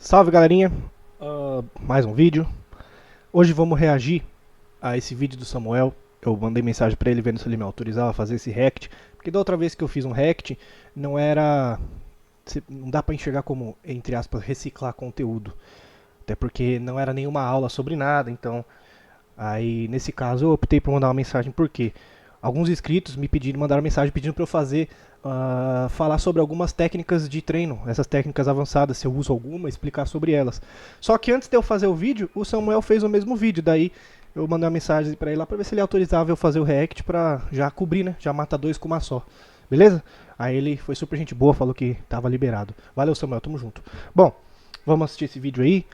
Salve galerinha, mais um vídeo. Hoje vamos reagir a esse vídeo do Samuel. Eu mandei mensagem pra ele vendo se ele me autorizava a fazer esse react, porque da outra vez que eu fiz um react não era, não dá pra enxergar como, entre aspas, reciclar conteúdo, até porque não era nenhuma aula sobre nada. Então aí nesse caso eu optei por mandar uma mensagem porque alguns inscritos me pediram, mandaram mensagem pedindo para eu fazer, falar sobre algumas técnicas de treino, essas técnicas avançadas, se eu uso alguma, explicar sobre elas. Só que antes de eu fazer o vídeo, o Samuel fez o mesmo vídeo, daí eu mandei uma mensagem para ele lá para ver se ele autorizava eu fazer o react para já cobrir, né? Já mata dois com uma só. Beleza? Aí ele foi super gente boa, falou que tava liberado. Valeu, Samuel, tamo junto. Bom, vamos assistir esse vídeo aí.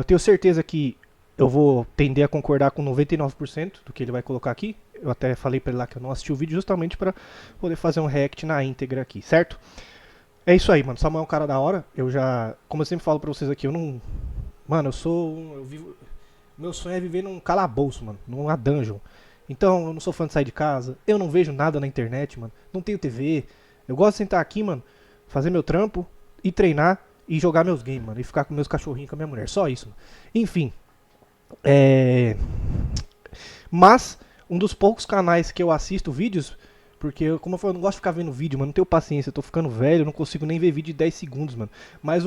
Tenho certeza que eu vou tender a concordar com 99% do que ele vai colocar aqui. Eu até falei pra ele lá que eu não assisti o vídeo justamente pra poder fazer um react na íntegra aqui, certo? É isso aí, mano. Samuel é um cara da hora. Eu já, como eu sempre falo pra vocês aqui, eu não... Mano, eu vivo... Meu sonho é viver num calabouço, mano. Numa dungeon. Então, eu não sou fã de sair de casa. Eu não vejo nada na internet, mano. Não tenho TV. Eu gosto de sentar aqui, mano, fazer meu trampo e treinar e jogar meus games, mano. E ficar com meus cachorrinhos, com a minha mulher. Só isso, mano. Enfim. Mas um dos poucos canais que eu assisto vídeos, porque como eu falei, eu não gosto de ficar vendo vídeo, mano, não tenho paciência, eu tô ficando velho, eu não consigo nem ver vídeo de 10 segundos, mano. Mas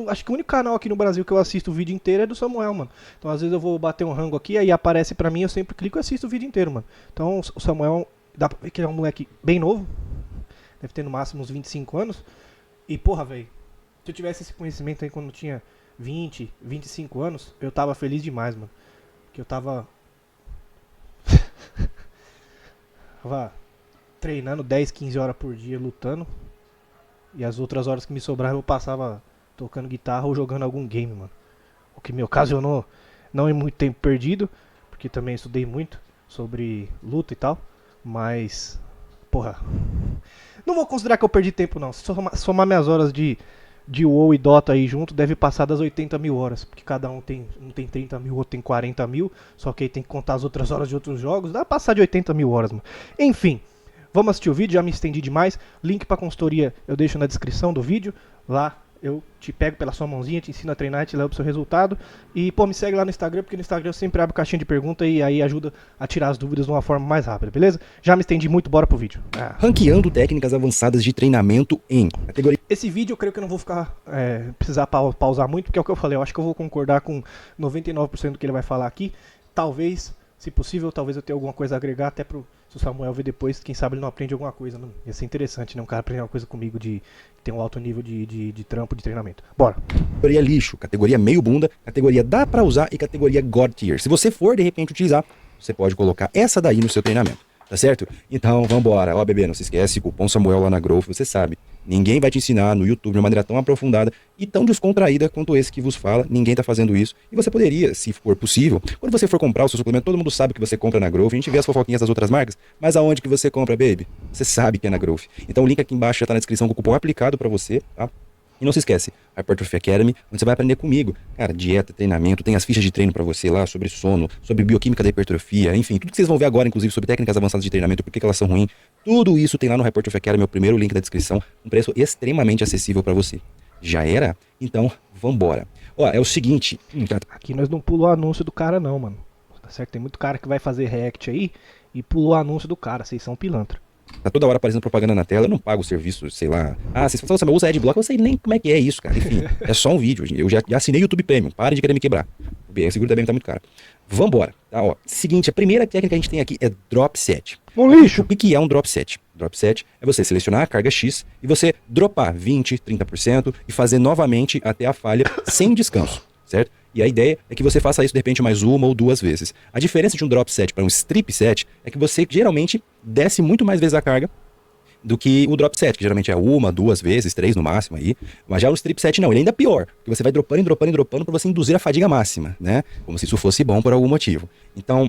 acho que o único canal aqui no Brasil que eu assisto o vídeo inteiro é do Samuel, mano. Então às vezes eu vou bater um rango aqui, aí aparece pra mim, eu sempre clico e assisto o vídeo inteiro, mano. Então o Samuel, dá pra ver que ele é um moleque bem novo, deve ter no máximo uns 25 anos. E porra, velho, se eu tivesse esse conhecimento aí quando eu tinha 20, 25 anos, eu tava feliz demais, mano. Que eu tava treinando 10, 15 horas por dia, lutando. E as outras horas que me sobravam eu passava tocando guitarra ou jogando algum game, mano. O que me ocasionou não é muito tempo perdido, porque também estudei muito sobre luta e tal. Mas, porra, não vou considerar que eu perdi tempo não. Se somar minhas horas de WoW e Dota aí junto, deve passar das 80 mil horas. Porque cada um tem 30 mil, outro tem 40 mil. Só que aí tem que contar as outras horas de outros jogos. Dá pra passar de 80 mil horas, mano. Enfim, vamos assistir o vídeo, já me estendi demais. Link pra consultoria eu deixo na descrição do vídeo. Lá eu te pego pela sua mãozinha, te ensino a treinar e te levo pro seu resultado. E, pô, me segue lá no Instagram, porque no Instagram eu sempre abro caixinha de pergunta e aí ajuda a tirar as dúvidas de uma forma mais rápida, beleza? Já me estendi muito, bora pro vídeo. Ranqueando técnicas avançadas de treinamento em categoria. Esse vídeo eu creio que eu não vou ficar precisar pausar muito, porque é o que eu falei, eu acho que eu vou concordar com 99% do que ele vai falar aqui. Talvez, se possível, talvez eu tenha alguma coisa a agregar, até pro se o Samuel ver depois, quem sabe ele não aprende alguma coisa. Não? Ia ser interessante, né? Um cara aprender uma coisa comigo de ter um alto nível de trampo, de treinamento. Bora! Categoria lixo, categoria meio bunda, categoria dá pra usar e categoria God Tier. Se você for, de repente, utilizar, você pode colocar essa daí no seu treinamento. Tá certo? Então, vambora. Ó, bebê, não se esquece, cupom Samuel lá na Growth, você sabe. Ninguém vai te ensinar no YouTube de uma maneira tão aprofundada e tão descontraída quanto esse que vos fala. Ninguém tá fazendo isso. E você poderia, se for possível, quando você for comprar o seu suplemento, todo mundo sabe que você compra na Growth. A gente vê as fofoquinhas das outras marcas, mas aonde que você compra, baby? Você sabe que é na Growth. Então o link aqui embaixo já tá na descrição com o cupom aplicado pra você, tá? E não se esquece, Hypertrophy Academy, onde você vai aprender comigo. Cara, dieta, treinamento, tem as fichas de treino pra você lá, sobre sono, sobre bioquímica da hipertrofia, enfim, tudo que vocês vão ver agora, inclusive sobre técnicas avançadas de treinamento, por que elas são ruins, tudo isso tem lá no Hypertrophy Academy, é o primeiro link da descrição, um preço extremamente acessível pra você. Já era? Então, vambora. Ó, é o seguinte... Aqui nós não pulou o anúncio do cara não, mano. Tá certo? Tem muito cara que vai fazer react aí e pulou o anúncio do cara, vocês são pilantra. Tá toda hora aparecendo propaganda na tela, eu não pago o serviço, sei lá. Ah, vocês falam, usa Adblock, eu sei nem como é que é isso, cara. Enfim, é só um vídeo. Eu já assinei YouTube Premium, pare de querer me quebrar. O seguro também tá muito caro. Vambora. Tá, ó. Seguinte, a primeira técnica que a gente tem aqui é Drop Set. Um lixo! O que é um Drop Set? Drop Set é você selecionar a carga X e você dropar 20%, 30% e fazer novamente até a falha sem descanso, certo? E a ideia é que você faça isso de repente mais uma ou duas vezes. A diferença de um drop set para um strip set é que você geralmente desce muito mais vezes a carga do que o drop set, que geralmente é uma, duas vezes, três no máximo aí. Mas já o strip set não, ele ainda é pior, porque você vai dropando, dropando, dropando para você induzir a fadiga máxima, né? Como se isso fosse bom por algum motivo. Então,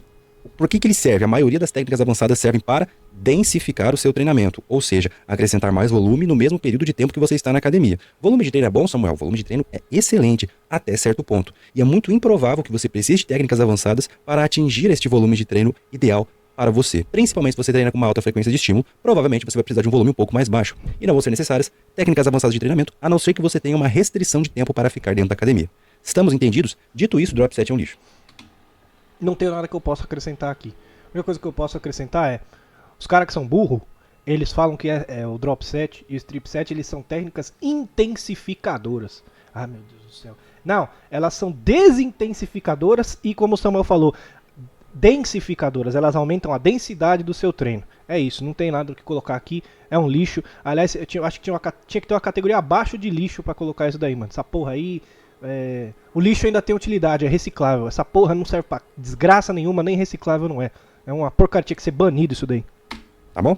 por que ele serve? A maioria das técnicas avançadas servem para densificar o seu treinamento, ou seja, acrescentar mais volume no mesmo período de tempo que você está na academia. Volume de treino é bom, Samuel? Volume de treino é excelente, até certo ponto. E é muito improvável que você precise de técnicas avançadas para atingir este volume de treino ideal para você. Principalmente se você treina com uma alta frequência de estímulo, provavelmente você vai precisar de um volume um pouco mais baixo. E não vão ser necessárias técnicas avançadas de treinamento, a não ser que você tenha uma restrição de tempo para ficar dentro da academia. Estamos entendidos? Dito isso, o drop set é um lixo. Não tenho nada que eu possa acrescentar aqui. A única coisa que eu posso acrescentar é, os caras que são burro, eles falam que o drop set e o strip set, eles são técnicas intensificadoras. Ah, meu Deus do céu. Não, elas são desintensificadoras e, como o Samuel falou, densificadoras. Elas aumentam a densidade do seu treino. É isso, não tem nada o que colocar aqui. É um lixo. Aliás, eu acho que tinha que ter uma categoria abaixo de lixo pra colocar isso daí, mano. Essa porra aí... O lixo ainda tem utilidade, é reciclável. Essa porra não serve pra desgraça nenhuma, nem reciclável não é. É uma porcaria, tinha que ser banido isso daí. Tá bom?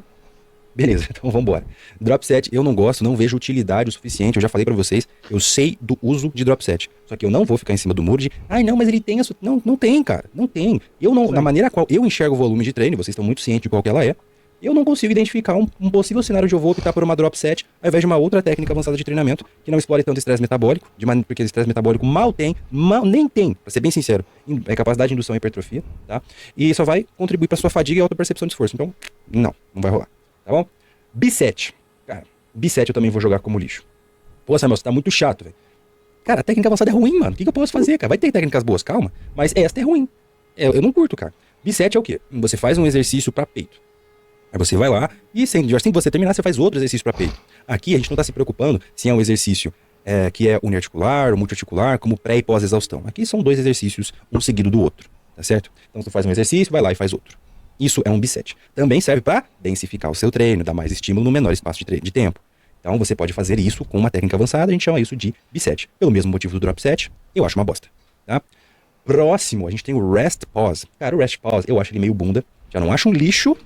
Beleza, então vambora. Drop set eu não gosto, não vejo utilidade o suficiente. Eu já falei pra vocês, eu sei do uso de drop set. Só que eu não vou ficar em cima do muro de, ai não, mas ele tem isso. Não, não tem, cara, não tem. Eu não, na maneira qual eu enxergo o volume de treino, vocês estão muito cientes de qual que ela é. Eu não consigo identificar um possível cenário de eu vou optar por uma drop set ao invés de uma outra técnica avançada de treinamento que não explore tanto estresse metabólico, porque estresse metabólico nem tem, pra ser bem sincero, é capacidade de indução e hipertrofia, tá? E só vai contribuir pra sua fadiga e alta percepção de esforço. Então, não vai rolar, tá bom? B7, cara, B7 eu também vou jogar como lixo. Pô, Samuel, você tá muito chato, velho. Cara, a técnica avançada é ruim, mano. O que eu posso fazer, cara? Vai ter técnicas boas, calma, mas esta é ruim. Eu não curto, cara. B7 é o quê? Você faz um exercício pra peito. Aí você vai lá e assim que você terminar, você faz outro exercício para peito. Aqui a gente não está se preocupando se é um exercício que é uniarticular ou multiarticular, como pré e pós-exaustão. Aqui são dois exercícios, um seguido do outro, tá certo? Então você faz um exercício, vai lá e faz outro. Isso é um B7. Também serve para densificar o seu treino, dar mais estímulo no menor espaço de tempo. Então você pode fazer isso com uma técnica avançada, a gente chama isso de B7. Pelo mesmo motivo do drop set, eu acho uma bosta, tá? Próximo, a gente tem o rest pause. Cara, o rest pause, eu acho ele meio bunda. Já não acho um lixo,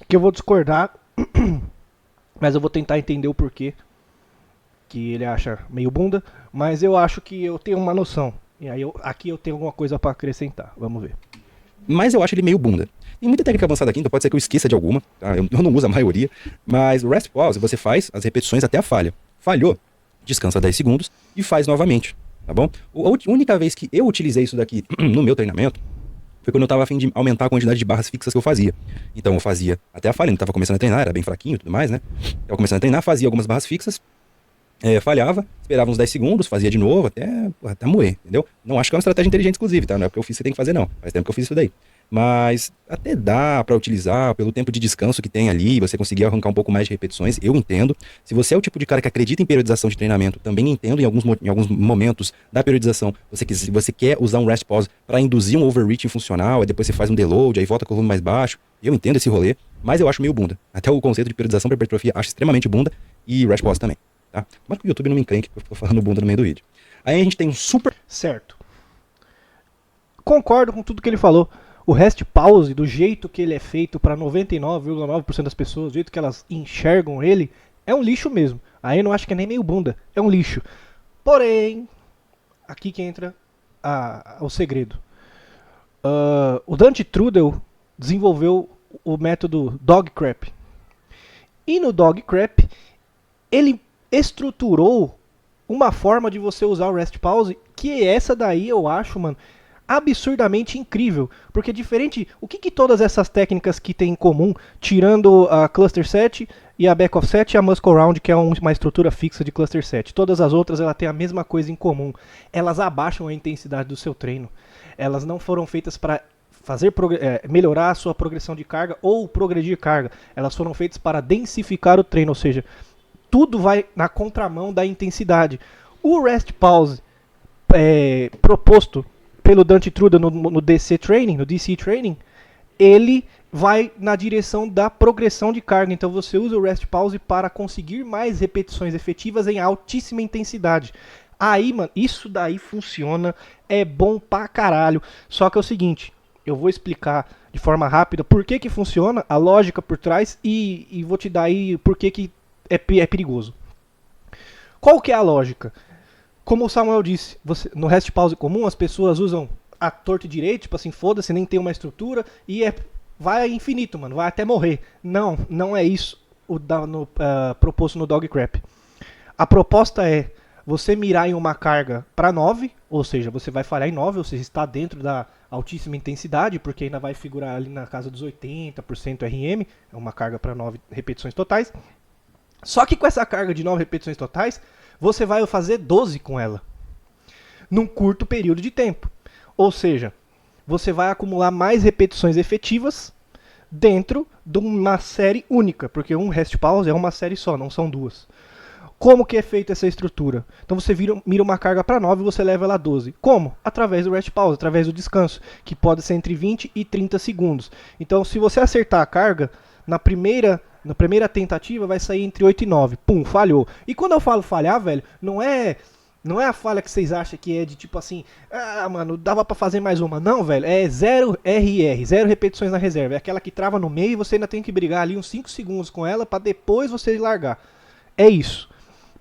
Que eu vou discordar, mas eu vou tentar entender o porquê que ele acha meio bunda, mas eu acho que eu tenho uma noção. E aí aqui eu tenho alguma coisa pra acrescentar. Vamos ver. mas eu acho ele meio bunda. Tem muita técnica avançada aqui, então pode ser que eu esqueça de alguma, tá? Eu não uso a maioria, mas o rest pause você faz as repetições até a falha. Falhou, descansa 10 segundos e faz novamente, tá bom? A única vez que eu utilizei isso daqui no meu treinamento foi quando eu tava a fim de aumentar a quantidade de barras fixas que eu fazia. Então eu fazia até a falha, não tava começando a treinar, era bem fraquinho e tudo mais, né? Tava começando a treinar, fazia algumas barras fixas, falhava, esperava uns 10 segundos, fazia de novo até moer, entendeu? Não acho que é uma estratégia inteligente, inclusive, tá? Não é porque eu fiz, você tem que fazer, não. Faz tempo que eu fiz isso daí. Mas até dá pra utilizar pelo tempo de descanso que tem ali, você conseguir arrancar um pouco mais de repetições, eu entendo. Se você é o tipo de cara que acredita em periodização de treinamento, também entendo em alguns momentos da periodização, você quer usar um rest pause para induzir um overreaching funcional, aí depois você faz um deload, aí volta com o volume mais baixo. Eu entendo esse rolê, mas eu acho meio bunda. Até o conceito de periodização para hipertrofia acho extremamente bunda e rest pause também, tá? Mas que o YouTube não me encrenque que eu tô falando bunda no meio do vídeo. Aí a gente tem um super... Certo. Concordo com tudo que ele falou. O rest pause, do jeito que ele é feito para 99,9% das pessoas, do jeito que elas enxergam ele, é um lixo mesmo. Aí eu não acho que é nem meio bunda, é um lixo. Porém, aqui que entra o segredo. O Dante Trudel desenvolveu o método Dog Crap. E no Dog Crap, ele estruturou uma forma de você usar o rest pause, que essa daí eu acho, mano, absurdamente incrível, porque diferente, o que todas essas técnicas que tem em comum, tirando a cluster set e a back offset e a muscle round, que é uma estrutura fixa de cluster set, todas as outras ela tem a mesma coisa em comum, elas abaixam a intensidade do seu treino, elas não foram feitas para melhorar a sua progressão de carga ou progredir carga, elas foram feitas para densificar o treino, ou seja, tudo vai na contramão da intensidade. O rest pause proposto pelo Dante Trudel no DC Training, ele vai na direção da progressão de carga. Então você usa o rest pause para conseguir mais repetições efetivas em altíssima intensidade. Aí, mano, isso daí funciona, é bom pra caralho. Só que é o seguinte, eu vou explicar de forma rápida por que funciona, a lógica por trás e vou te dar aí por que é perigoso. Qual que é a lógica? Como o Samuel disse, no rest pause comum as pessoas usam a torta e direito, tipo assim, foda-se, nem tem uma estrutura e vai infinito, mano, vai até morrer. Não é isso proposto no Dog Crap. A proposta é, você mirar em uma carga para 9, ou seja, você vai falhar em 9, ou seja, está dentro da altíssima intensidade, porque ainda vai figurar ali na casa dos 80% RM, é uma carga para 9 repetições totais. Só que com essa carga de 9 repetições totais, você vai fazer 12 com ela, num curto período de tempo. Ou seja, você vai acumular mais repetições efetivas dentro de uma série única, porque um rest pause é uma série só, não são duas. Como que é feita essa estrutura? Então você mira uma carga para 9 e você leva ela a 12. Como? Através do rest pause, através do descanso, que pode ser entre 20 e 30 segundos. Então se você acertar a carga, na primeira tentativa vai sair entre 8 e 9. Pum, falhou. E quando eu falo falhar, velho, não é a falha que vocês acham que é de tipo assim, mano, dava pra fazer mais uma. Não, velho, é 0 RR, 0 repetições na reserva. É aquela que trava no meio e você ainda tem que brigar ali uns 5 segundos com ela pra depois você largar. É isso.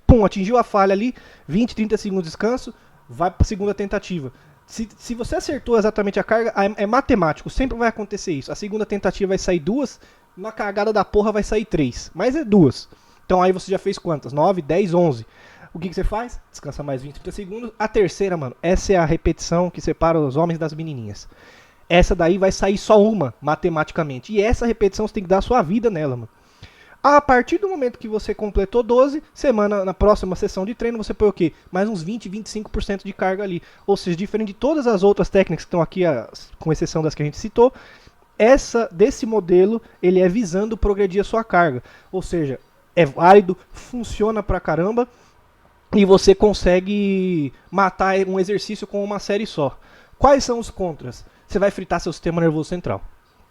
Pum, atingiu a falha ali, 20, 30 segundos de descanso, vai pra segunda tentativa. Se você acertou exatamente a carga, é matemático, sempre vai acontecer isso. A segunda tentativa vai sair 2, na cagada da porra vai sair 3, mas é 2. Então aí você já fez quantas? 9, 10, 11. O que você faz? Descansa mais 20, 30 segundos. A terceira, mano, essa é a repetição que separa os homens das menininhas. Essa daí vai sair só uma, matematicamente. E essa repetição você tem que dar a sua vida nela, mano. A partir do momento que você completou 12, na próxima sessão de treino, você põe o quê? Mais uns 20, 25% de carga ali. Ou seja, diferente de todas as outras técnicas que estão aqui, com exceção das que a gente citou, desse modelo, ele é visando progredir a sua carga. Ou seja, é válido, funciona pra caramba, e você consegue matar um exercício com uma série só. Quais são os contras? Você vai fritar seu sistema nervoso central.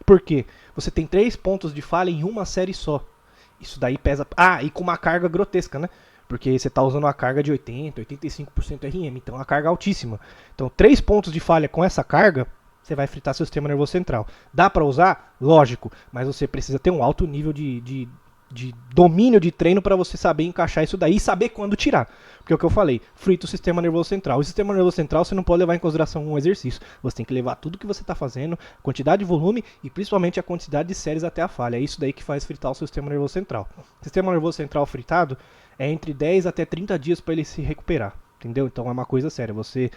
Por quê? Você tem 3 pontos de falha em uma série só. Isso daí pesa... e com uma carga grotesca, né? Porque você está usando uma carga de 80, 85% RM. Então, a carga é altíssima. Então, 3 pontos de falha com essa carga, você vai fritar seu sistema nervoso central. Dá para usar? Lógico. Mas você precisa ter um alto nível de domínio de treino para você saber encaixar isso daí e saber quando tirar. Porque é o que eu falei, frita o sistema nervoso central. O sistema nervoso central você não pode levar em consideração um exercício. Você tem que levar tudo que você está fazendo, quantidade de volume e principalmente a quantidade de séries até a falha. É isso daí que faz fritar o seu sistema nervoso central. O sistema nervoso central fritado é entre 10 até 30 dias para ele se recuperar. Entendeu? Então é uma coisa séria. Você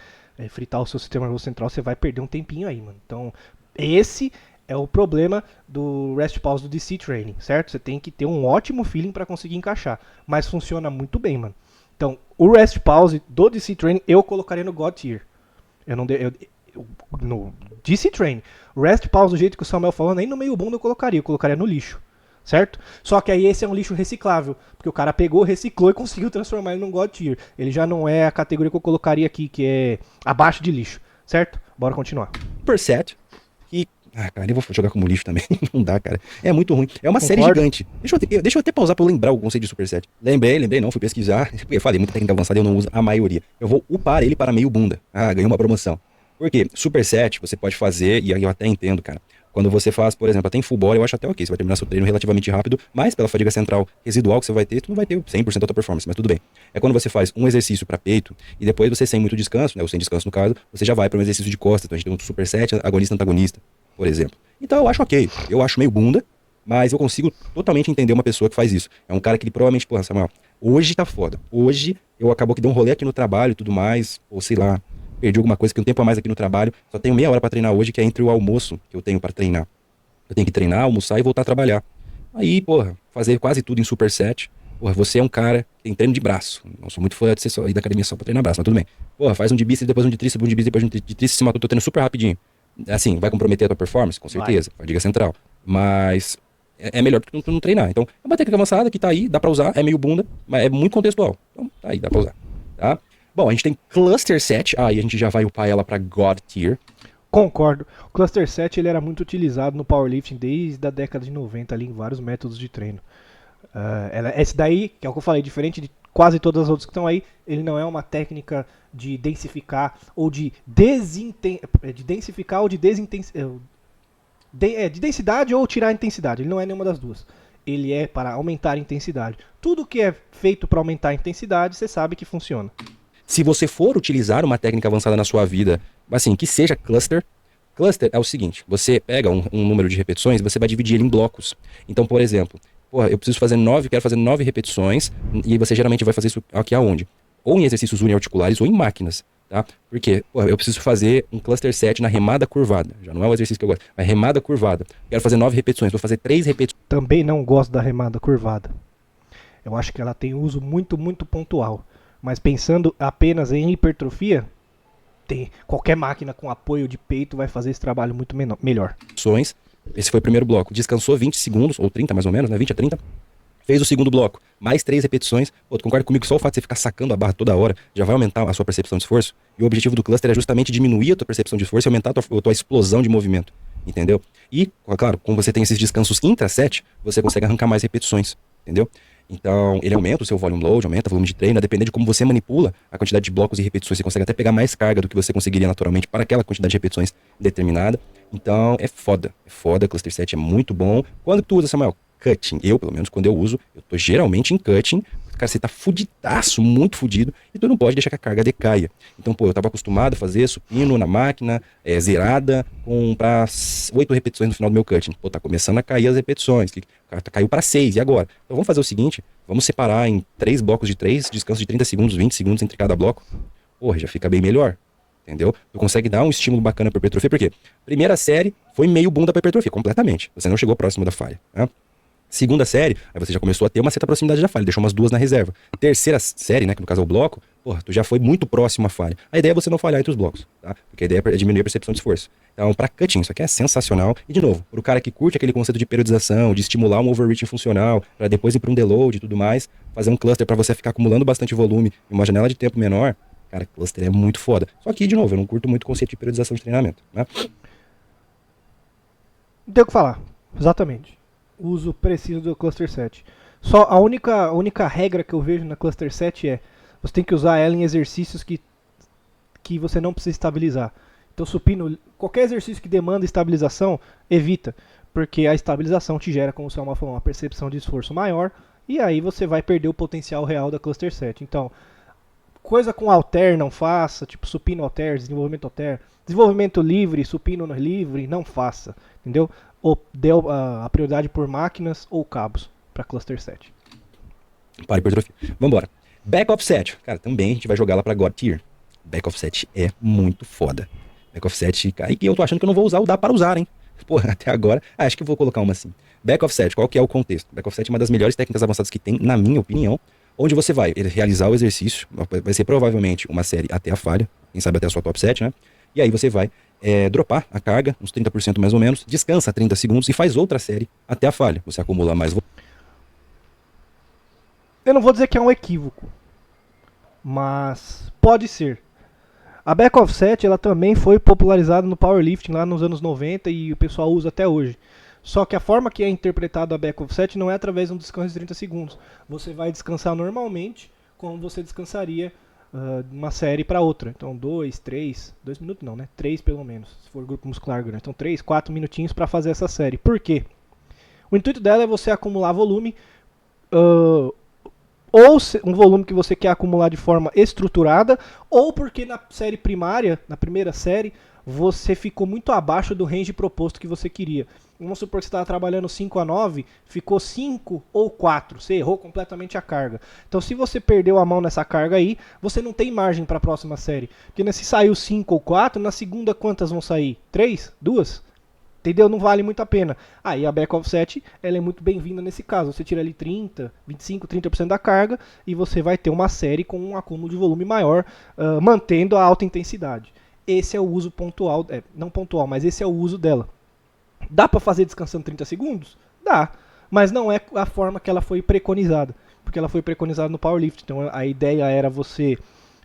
fritar o seu sistema nervoso central, você vai perder um tempinho aí, mano. Então, esse é o problema do rest pause do DC Training, certo? Você tem que ter um ótimo feeling para conseguir encaixar, mas funciona muito bem, mano. Então, o rest pause do DC Training eu colocaria no God Tier. No DC Training, o rest pause do jeito que o Samuel falou, nem no meio bunda eu colocaria no lixo, certo? Só que aí esse é um lixo reciclável, porque o cara pegou, reciclou e conseguiu transformar ele num God Tier. Ele já não é a categoria que eu colocaria aqui, que é abaixo de lixo, certo? Bora continuar. Superset. Cara, eu vou jogar como lixo também. Não dá, cara. É muito ruim. É uma série Concordo. gigante. Deixa eu até pausar pra eu lembrar o conceito de superset. Lembrei, não. Fui pesquisar. Eu falei, muita técnica avançada eu não uso a maioria. Eu vou upar ele para meio bunda. Ganhei uma promoção. Por quê? Superset você pode fazer, e aí eu até entendo, cara. Quando você faz, por exemplo, até em full body, eu acho até ok. Você vai terminar seu treino relativamente rápido, mas pela fadiga central residual que você vai ter, tu não vai ter 100% da tua performance, mas tudo bem. É quando você faz um exercício para peito, e depois você sem muito descanso, né, ou sem descanso no caso, você já vai para um exercício de costas. Então a gente tem um superset, agonista-antagonista, por exemplo. Então eu acho ok. Eu acho meio bunda, mas eu consigo totalmente entender uma pessoa que faz isso. É um cara que ele provavelmente, porra, Samuel, hoje tá foda. Hoje eu acabou que deu um rolê aqui no trabalho e tudo mais, ou sei lá, perdi alguma coisa, que um tempo a mais aqui no trabalho, só tenho meia hora pra treinar hoje, que é entre o almoço que eu tenho pra treinar. Eu tenho que treinar, almoçar e voltar a trabalhar. Aí, porra, fazer quase tudo em superset. Porra, você é um cara que tem treino de braço. Não sou muito fã de ser ir da academia só pra treinar braço, mas tudo bem. Porra, faz um de bíceps, depois um de tríceps, um de bíceps, depois um de tríceps, se matou, tô treino super rapidinho. Assim, vai comprometer a tua performance? Com certeza, fadiga central. Mas é melhor do que tu não treinar. Então, é uma técnica avançada que tá aí, dá pra usar, é meio bunda, mas é muito contextual. Então, tá aí, dá pra usar. Tá? Bom, a gente tem Cluster Set, aí a gente já vai upar ela pra God Tier. Concordo. O Cluster Set ele era muito utilizado no powerlifting desde a década de 90 ali em vários métodos de treino. Esse daí, que é o que eu falei, diferente de quase todas as outras que estão aí, ele não é uma técnica de densificar ou de densificar ou de de densidade ou tirar a intensidade. Ele não é nenhuma das duas. Ele é para aumentar a intensidade. Tudo que é feito para aumentar a intensidade, você sabe que funciona. Se você for utilizar uma técnica avançada na sua vida, assim, que seja cluster. Cluster é o seguinte, você pega um número de repetições e você vai dividir ele em blocos. Então, por exemplo, eu preciso fazer quero fazer 9 repetições, e você geralmente vai fazer isso aqui aonde? ou em exercícios uniarticulares ou em máquinas, tá? Porque, pô, eu preciso fazer um cluster set na remada curvada. Já não é o exercício que eu gosto, mas remada curvada. Quero fazer 9 repetições, vou fazer 3 repetições. Também não gosto da remada curvada. Eu acho que ela tem uso muito, muito pontual. Mas pensando apenas em hipertrofia, qualquer máquina com apoio de peito vai fazer esse trabalho muito melhor. Esse foi o primeiro bloco. Descansou 20 segundos, ou 30 mais ou menos, né? 20 a 30. Fez o segundo bloco, mais 3 repetições. Pô, tu concorda comigo que só o fato de você ficar sacando a barra toda hora já vai aumentar a sua percepção de esforço? E o objetivo do cluster é justamente diminuir a tua percepção de esforço e aumentar a tua explosão de movimento. Entendeu? E, claro, como você tem esses descansos intra-set, você consegue arrancar mais repetições. Entendeu? Então, ele aumenta o seu volume load, aumenta o volume de treino, a depender de como você manipula a quantidade de blocos e repetições, você consegue até pegar mais carga do que você conseguiria naturalmente para aquela quantidade de repetições determinada. Então, é foda, cluster set é muito bom. Quando tu usa, Samuel? Cutting. Eu, pelo menos, quando eu uso, eu tô geralmente em cutting. Cara, você tá fudidaço, muito fudido, e tu não pode deixar que a carga decaia. Então, pô, eu tava acostumado a fazer supino na máquina, zerada, pra 8 repetições no final do meu cutting. Pô, tá começando a cair as repetições, caiu pra 6, e agora? Então vamos fazer o seguinte, vamos separar em 3 blocos de 3, descanso de 30 segundos, 20 segundos entre cada bloco. Porra, já fica bem melhor. Entendeu? Tu consegue dar um estímulo bacana pra hipertrofia, porque primeira série foi meio bunda pra hipertrofia, completamente. Você não chegou próximo da falha, né? Segunda série, aí você já começou a ter uma certa proximidade da falha, deixou umas 2 na reserva. Terceira série, né, que no caso é o bloco, porra, tu já foi muito próximo à falha. A ideia é você não falhar entre os blocos, tá? Porque a ideia é diminuir a percepção de esforço. Então, pra cutting, isso aqui é sensacional. E, de novo, pro cara que curte aquele conceito de periodização, de estimular um overreaching funcional, pra depois ir pra um deload e tudo mais, fazer um cluster pra você ficar acumulando bastante volume em uma janela de tempo menor, cara, cluster é muito foda. Só que, de novo, eu não curto muito o conceito de periodização de treinamento, né? Não tem o que falar, exatamente. Uso preciso do cluster set. Só a única regra que eu vejo na cluster set é você tem que usar ela em exercícios que você não precisa estabilizar. Então, supino, qualquer exercício que demanda estabilização, evita, porque a estabilização te gera, como o Selma falou, uma percepção de esforço maior, e aí você vai perder o potencial real da cluster set. Então, coisa com halter não faça, tipo supino halter, desenvolvimento livre, supino livre, não faça, entendeu? Ou dê a prioridade por máquinas ou cabos para cluster set. Para hipertrofia. Vambora. Back offset. Cara, também a gente vai jogar lá pra God Tier. Back offset é muito foda. Back offset, cara, e eu tô achando que eu não vou usar o dá para usar, hein? Porra, até agora, acho que eu vou colocar uma assim. Back offset, qual que é o contexto? Back offset é uma das melhores técnicas avançadas que tem, na minha opinião, onde você vai realizar o exercício, vai ser provavelmente uma série até a falha, quem sabe até a sua top set, né? E aí você vai dropar a carga, uns 30% mais ou menos, descansa 30 segundos e faz outra série até a falha. Você acumula mais. Eu não vou dizer que é um equívoco, mas pode ser. A back offset ela também foi popularizada no powerlifting lá nos anos 90 e o pessoal usa até hoje. Só que a forma que é interpretada a back offset não é através de um descanso de 30 segundos. Você vai descansar normalmente, como você descansaria uma série para outra. Então 2 minutos não, né? 3 pelo menos, se for grupo muscular grande. Então 3, 4 minutinhos para fazer essa série. Por quê? O intuito dela é você acumular volume, ou um volume que você quer acumular de forma estruturada, ou porque na série primária, na primeira série, você ficou muito abaixo do range proposto que você queria. Vamos supor que você estava trabalhando 5 a 9, ficou 5 ou 4, você errou completamente a carga. Então se você perdeu a mão nessa carga aí, você não tem margem para a próxima série. Porque se saiu 5 ou 4, na segunda quantas vão sair? 3? 2? Entendeu? Não vale muito a pena. Aí a back offset ela é muito bem-vinda nesse caso. Você tira ali 30, 25, 30% da carga e você vai ter uma série com um acúmulo de volume maior, mantendo a alta intensidade. Esse é o uso pontual, não pontual, mas esse é o uso dela. Dá para fazer descansando 30 segundos? Dá, mas não é a forma que ela foi preconizada, porque ela foi preconizada no powerlifting. Então a ideia era você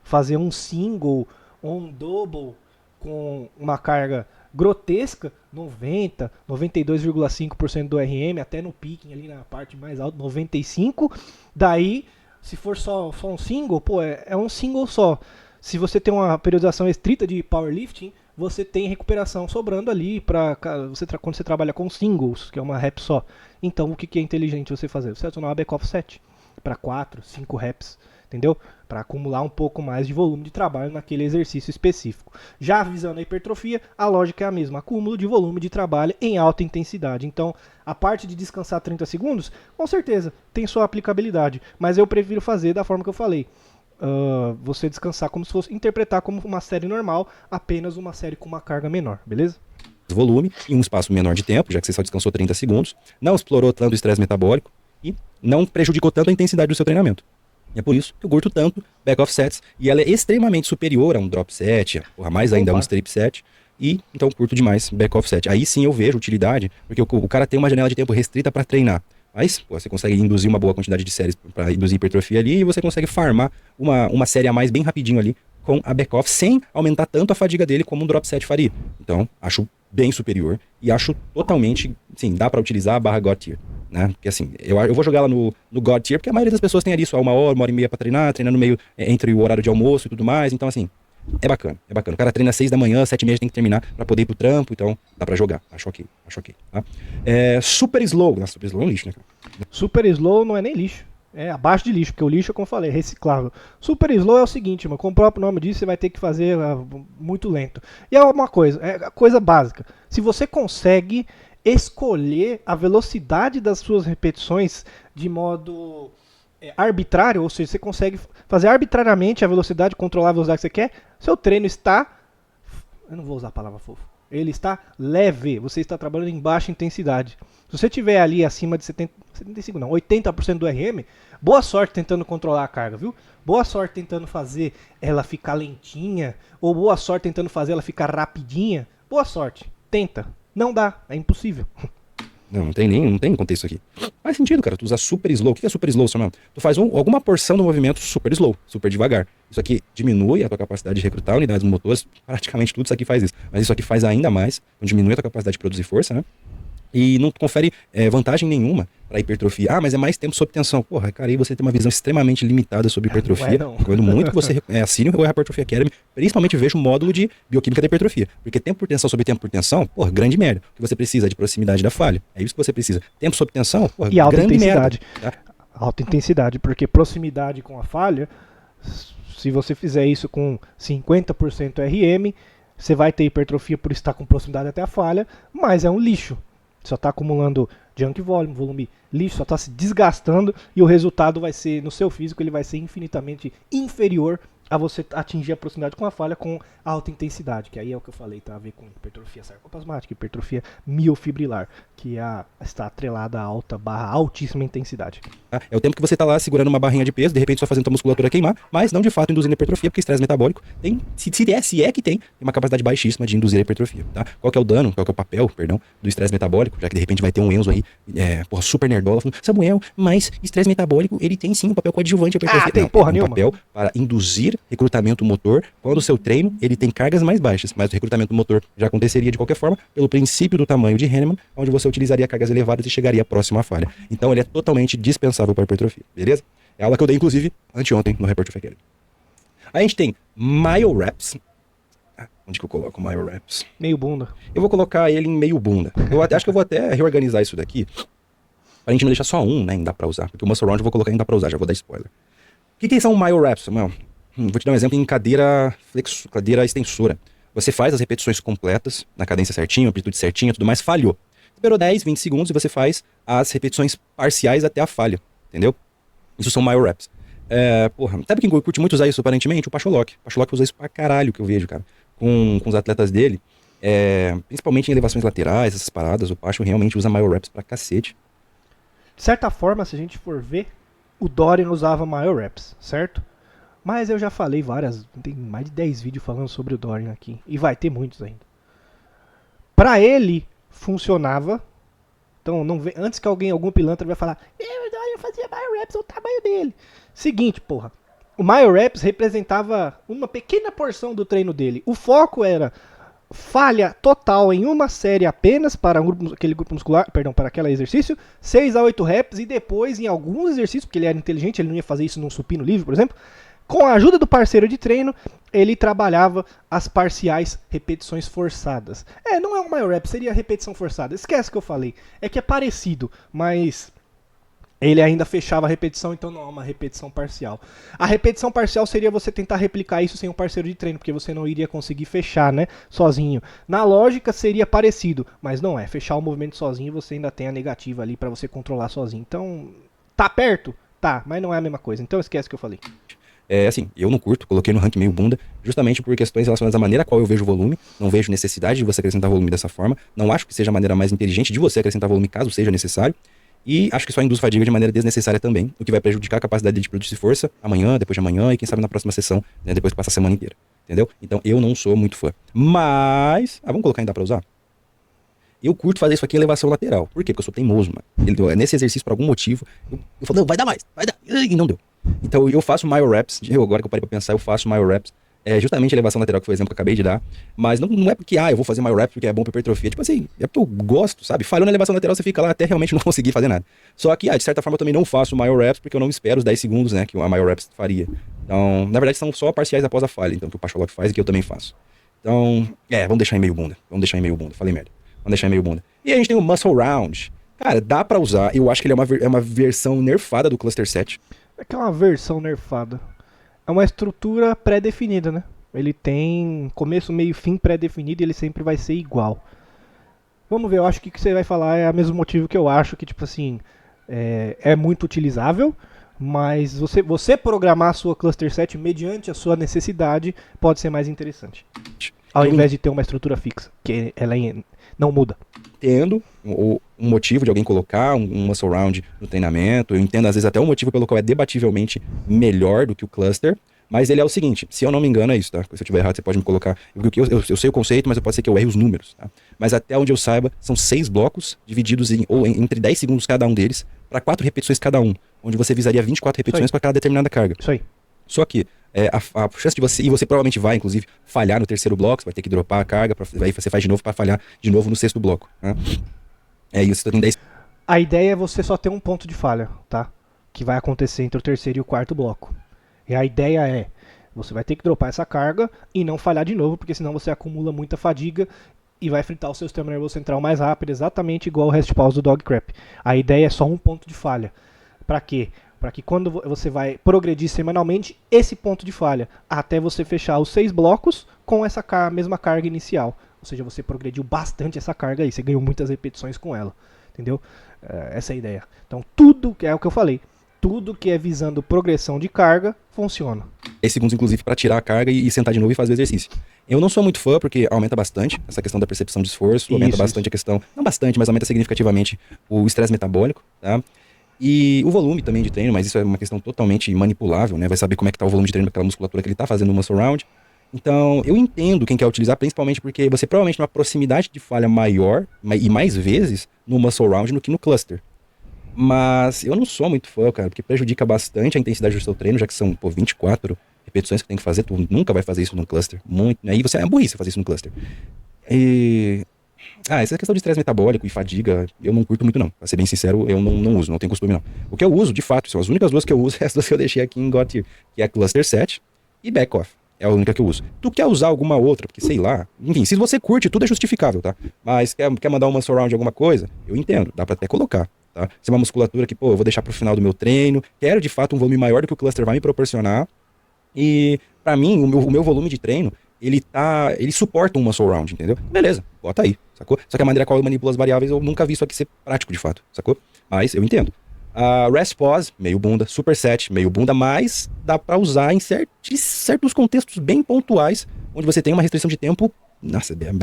fazer um single ou um double com uma carga grotesca, 90, 92,5% do RM, até no picking ali na parte mais alta, 95. Daí, se for só um single, pô, é um single só. Se você tem uma periodização estrita de powerlifting, você tem recuperação sobrando ali para quando você trabalha com singles, que é uma rep só. Então, o que é inteligente você fazer? Você adicionar uma back offset para 4, 5 reps, entendeu? Para acumular um pouco mais de volume de trabalho naquele exercício específico. Já visando a hipertrofia, a lógica é a mesma, acúmulo de volume de trabalho em alta intensidade. Então, a parte de descansar 30 segundos, com certeza, tem sua aplicabilidade, mas eu prefiro fazer da forma que eu falei. você descansar como se fosse, interpretar como uma série normal, apenas uma série com uma carga menor, beleza? Volume em um espaço menor de tempo, já que você só descansou 30 segundos, não explorou tanto o estresse metabólico e não prejudicou tanto a intensidade do seu treinamento. E é por isso que eu curto tanto back-off sets, e ela é extremamente superior a um drop set, a mais ainda a um strip set, e então eu curto demais back-off set. Aí sim eu vejo utilidade, porque o cara tem uma janela de tempo restrita para treinar. Mas pô, você consegue induzir uma boa quantidade de séries para induzir hipertrofia ali, e você consegue farmar uma série a mais bem rapidinho ali com a back-off, sem aumentar tanto a fadiga dele como um drop set faria. Então, acho bem superior e acho totalmente, sim, dá para utilizar a barra God Tier, né? Porque assim, eu vou jogar ela no God Tier, porque a maioria das pessoas tem ali só uma hora e meia para treinar, treinar no meio entre o horário de almoço e tudo mais, então assim, é bacana, é bacana. O cara treina às 6 da manhã, 7h30 tem que terminar pra poder ir pro trampo, então dá pra jogar. Acho ok, tá? Super Slow. Nossa, Super Slow é um lixo, né, cara? Super Slow não é nem lixo. É abaixo de lixo, porque o lixo, como eu falei, é reciclável. Super Slow é o seguinte, mano, como o próprio nome diz, você vai ter que fazer muito lento. E é uma coisa, é coisa básica. Se você consegue escolher a velocidade das suas repetições de modo arbitrário, ou seja, você consegue fazer arbitrariamente a velocidade, controlar a velocidade que você quer, seu treino está... Eu não vou usar a palavra fofo. Ele está leve, você está trabalhando em baixa intensidade. Se você tiver ali acima de 75 não, 80% do RM, boa sorte tentando controlar a carga, viu? Boa sorte tentando fazer ela ficar lentinha, ou boa sorte tentando fazer ela ficar rapidinha. Boa sorte, tenta. Não dá, é impossível. Não tem contexto aqui. Faz sentido, cara, tu usa super slow. O que é super slow, Samuel? Tu faz alguma porção do movimento super slow, super devagar. Isso aqui diminui a tua capacidade de recrutar unidades motoras, praticamente tudo isso aqui faz isso. Mas isso aqui faz ainda mais, então diminui a tua capacidade de produzir força, né? E não confere vantagem nenhuma para hipertrofia. Ah, mas é mais tempo sob tensão. Porra, cara, aí você tem uma visão extremamente limitada sobre hipertrofia. Não. Recomendo muito que você assine o Hypertrophy Academy, principalmente veja o módulo de bioquímica da hipertrofia. Porque tempo por tensão sobre tempo por tensão, porra, grande merda. O que você precisa de proximidade da falha. É isso que você precisa. Tempo sob tensão, porra, e alta grande intensidade. Merda. Tá? Alta intensidade, porque proximidade com a falha, se você fizer isso com 50% RM, você vai ter hipertrofia por estar com proximidade até a falha, mas é um lixo. Só está acumulando junk volume lixo, só está se desgastando e o resultado vai ser, no seu físico, ele vai ser infinitamente inferior a você atingir a proximidade com a falha com alta intensidade, que aí é o que eu falei, tá a ver com hipertrofia sarcoplasmática, hipertrofia miofibrilar, que está atrelada a altíssima intensidade. É o tempo que você está lá segurando uma barrinha de peso, de repente só fazendo a musculatura queimar, mas não de fato induzindo hipertrofia, porque estresse metabólico tem, se é que tem uma capacidade baixíssima de induzir a hipertrofia, tá? Qual que é o dano, qual que é o papel, perdão, do estresse metabólico, já que de repente vai ter um Enzo aí, super nerdola, falando, Samuel, mas estresse metabólico, ele tem sim um papel coadjuvante à hipertrofia. Tem não, porra um nenhuma. papel para induzir recrutamento motor quando o seu treino ele tem cargas mais baixas, mas o recrutamento motor já aconteceria de qualquer forma pelo princípio do tamanho de Henneman, onde você utilizaria cargas elevadas e chegaria próximo à falha. Então ele é totalmente dispensável para a hipertrofia, beleza? É a aula que eu dei inclusive anteontem no Hypertrophy Academy. Aí a gente tem Mile Reps. Onde que eu coloco Mile Reps? Meio bunda. Eu vou colocar ele em meio bunda. Eu acho que eu vou até reorganizar isso daqui pra gente não deixar só um, né, em dá pra usar, porque o Muscle Round eu vou colocar em dá pra usar, já vou dar spoiler. O que são Mile Reps, Samuel? Vou te dar um exemplo em cadeira extensora. Você faz as repetições completas, na cadência certinha, amplitude certinha, tudo mais, falhou. Esperou 10, 20 segundos e você faz as repetições parciais até a falha, entendeu? Isso são Mile Reps. Sabe quem curte muito usar isso aparentemente? O Pacholok. O Pacholok usa isso pra caralho, que eu vejo, cara, com os atletas dele. Principalmente em elevações laterais, essas paradas, o Pacho realmente usa Mile Reps pra cacete. De certa forma, se a gente for ver, o Dorian usava Mile Reps, certo? Mas eu já falei tem mais de 10 vídeos falando sobre o Dorian aqui. E vai ter muitos ainda. Pra ele, funcionava. Então, antes que algum pilantra vai falar, o Dorian fazia Mile Reps, é o tamanho dele. Seguinte, porra. O Mile Reps representava uma pequena porção do treino dele. O foco era falha total em uma série apenas para aquele grupo muscular, para aquele exercício, 6 a 8 reps, e depois em alguns exercícios, porque ele era inteligente, ele não ia fazer isso num supino livre, por exemplo, com a ajuda do parceiro de treino, ele trabalhava as parciais repetições forçadas. Não é um mile rep, seria repetição forçada. Esquece que eu falei. É que é parecido, mas ele ainda fechava a repetição, então não é uma repetição parcial. A repetição parcial seria você tentar replicar isso sem um parceiro de treino, porque você não iria conseguir fechar, né, sozinho. Na lógica seria parecido, mas não é. Fechar o movimento sozinho, você ainda tem a negativa ali para você controlar sozinho. Então, tá perto? Tá, mas não é a mesma coisa. Então esquece que eu falei. Assim, eu não curto, coloquei no rank meio bunda, justamente por questões relacionadas à maneira a qual eu vejo o volume. Não vejo necessidade de você acrescentar volume dessa forma. Não acho que seja a maneira mais inteligente de você acrescentar volume caso seja necessário. E acho que só induz fadiga de maneira desnecessária também, o que vai prejudicar a capacidade de produzir força amanhã, depois de amanhã e quem sabe na próxima sessão, né, depois que passa a semana inteira. Entendeu? Então eu não sou muito fã. Mas, vamos colocar em dá pra usar? Eu curto fazer isso aqui em elevação lateral. Por quê? Porque eu sou teimoso, mano. Nesse exercício, por algum motivo, eu falo, não, vai dar mais, vai dar. E não deu. Então eu faço maior reps. Agora que eu parei pra pensar, eu faço maior reps. Justamente a elevação lateral, que foi o exemplo que eu acabei de dar. Mas não é porque, eu vou fazer maior reps porque é bom pra hipertrofia. Tipo assim, é porque eu gosto, sabe? Falhou na elevação lateral, você fica lá até realmente não conseguir fazer nada. Só que, de certa forma, eu também não faço maior reps porque eu não espero os 10 segundos, né, que a maior reps faria. Então, na verdade, são só parciais após a falha. Então, que o Pacholok faz e que eu também faço. Então, vamos deixar em meio bunda. Vamos deixar em meio bunda. Falei merda. Vamos deixar em meio bunda. E a gente tem o Muscle Round. Cara, dá pra usar. Eu acho que ele é uma versão nerfada do Cluster 7. É que é uma versão nerfada. É uma estrutura pré-definida, né? Ele tem começo, meio e fim pré-definido e ele sempre vai ser igual. Vamos ver, eu acho que o que você vai falar é o mesmo motivo que eu acho que, tipo assim, é muito utilizável, mas você programar a sua Cluster 7 mediante a sua necessidade pode ser mais interessante. Ao invés de ter uma estrutura fixa, que ela não muda. Entendo um motivo de alguém colocar um muscle round no treinamento, eu entendo às vezes até o motivo pelo qual é debativelmente melhor do que o cluster, mas ele é o seguinte, se eu não me engano é isso, tá? Se eu estiver errado você pode me colocar, eu sei o conceito, mas pode ser que eu erre os números, tá? Mas até onde eu saiba, são 6 blocos divididos entre 10 segundos cada um deles, para 4 repetições cada um, onde você visaria 24 repetições para cada determinada carga. Isso aí. Só que a chance de você, e você provavelmente vai, inclusive, falhar no terceiro bloco, você vai ter que dropar a carga, aí você faz de novo para falhar de novo no sexto bloco. Né? E você tem 10. A ideia é você só ter um ponto de falha, tá? Que vai acontecer entre o terceiro e o quarto bloco. E a ideia é, você vai ter que dropar essa carga e não falhar de novo, porque senão você acumula muita fadiga e vai fritar o seu sistema nervoso central mais rápido, exatamente igual o rest pause do dog crap. A ideia é só um ponto de falha. Para quê? Para que quando você vai progredir semanalmente, esse ponto de falha, até você fechar os 6 blocos com essa mesma carga inicial. Ou seja, você progrediu bastante essa carga aí, você ganhou muitas repetições com ela. Entendeu? Essa é a ideia. Então, tudo, é o que eu falei, tudo que é visando progressão de carga, funciona. 10 segundos, inclusive, para tirar a carga e sentar de novo e fazer o exercício. Eu não sou muito fã, porque aumenta bastante essa questão da percepção de esforço, aumenta bastante a questão, não bastante, mas aumenta significativamente o estresse metabólico, tá? E o volume também de treino, mas isso é uma questão totalmente manipulável, né? Vai saber como é que tá o volume de treino daquela musculatura que ele tá fazendo no muscle round. Então, eu entendo quem quer utilizar, principalmente porque você provavelmente tem uma proximidade de falha maior e mais vezes no muscle round do que no cluster. Mas eu não sou muito fã, cara, porque prejudica bastante a intensidade do seu treino, já que são, 24 repetições que tem que fazer, tu nunca vai fazer isso no cluster, muito, né? E você é burrice fazer isso no cluster. Essa questão de estresse metabólico e fadiga, eu não curto muito não. Pra ser bem sincero, eu não uso, não tenho costume não. O que eu uso, de fato, são as únicas duas que eu uso, as duas que eu deixei aqui em God Tier, que é Cluster 7 e Back Off. É a única que eu uso. Tu quer usar alguma outra, porque sei lá, enfim, se você curte, tudo é justificável, tá? Mas quer mandar uma surround de alguma coisa, eu entendo, dá pra até colocar, tá? Se é uma musculatura que, eu vou deixar pro final do meu treino, quero de fato um volume maior do que o cluster vai me proporcionar, e pra mim, o meu volume de treino, ele suporta um muscle round, entendeu? Beleza, bota aí, sacou? Só que a maneira qual eu manipulo as variáveis, eu nunca vi isso aqui ser prático de fato, sacou? Mas eu entendo. Rest pause, meio bunda, superset, meio bunda, mas dá pra usar em certos contextos bem pontuais, onde você tem uma restrição de tempo,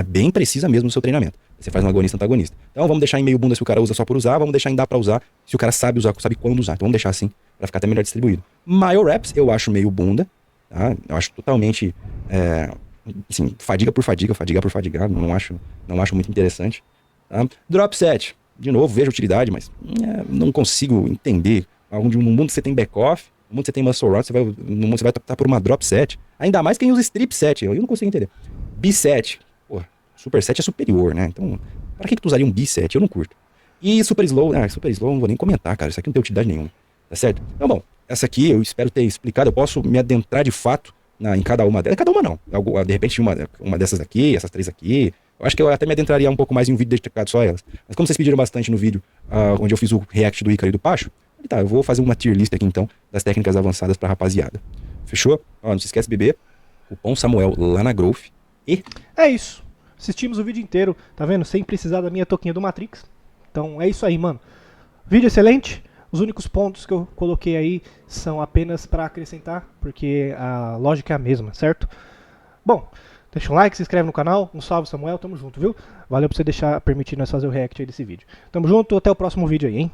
bem precisa mesmo no seu treinamento. Você faz um agonista-antagonista. Então vamos deixar em meio bunda se o cara usa só por usar, vamos deixar em dá pra usar se o cara sabe usar, sabe quando usar. Então vamos deixar assim, pra ficar até melhor distribuído. Maior reps, eu acho meio bunda, tá? Eu acho totalmente, assim, fadiga por fadigar, não acho muito interessante. Tá? Drop set. De novo, vejo utilidade, mas não consigo entender. No mundo você tem back-off, no mundo você tem muscle round, no mundo você vai optar por uma drop set. Ainda mais quem usa strip set, eu não consigo entender. B-set, super set é superior, né? Então, para que tu usaria um B-set? Eu não curto. E super slow, super slow não vou nem comentar, cara. Isso aqui não tem utilidade nenhuma, tá certo? Então, bom, essa aqui eu espero ter explicado. Eu posso me adentrar de fato em cada uma delas. Cada uma não. De repente uma dessas aqui, essas 3 aqui. Eu acho que eu até me adentraria um pouco mais em um vídeo dedicado só a elas. Mas como vocês pediram bastante no vídeo onde eu fiz o react do Ícaro e do Pacho, tá, eu vou fazer uma tier list aqui então das técnicas avançadas pra rapaziada. Fechou? Não se esquece de beber. Cupom Samuel lá na Growth. E é isso. Assistimos o vídeo inteiro, tá vendo? Sem precisar da minha toquinha do Matrix. Então é isso aí, mano. Vídeo excelente. Os únicos pontos que eu coloquei aí são apenas para acrescentar, porque a lógica é a mesma, certo? Bom, deixa um like, se inscreve no canal, um salve Samuel, tamo junto, viu? Valeu por você permitir nós fazer o react aí desse vídeo. Tamo junto, até o próximo vídeo aí, hein?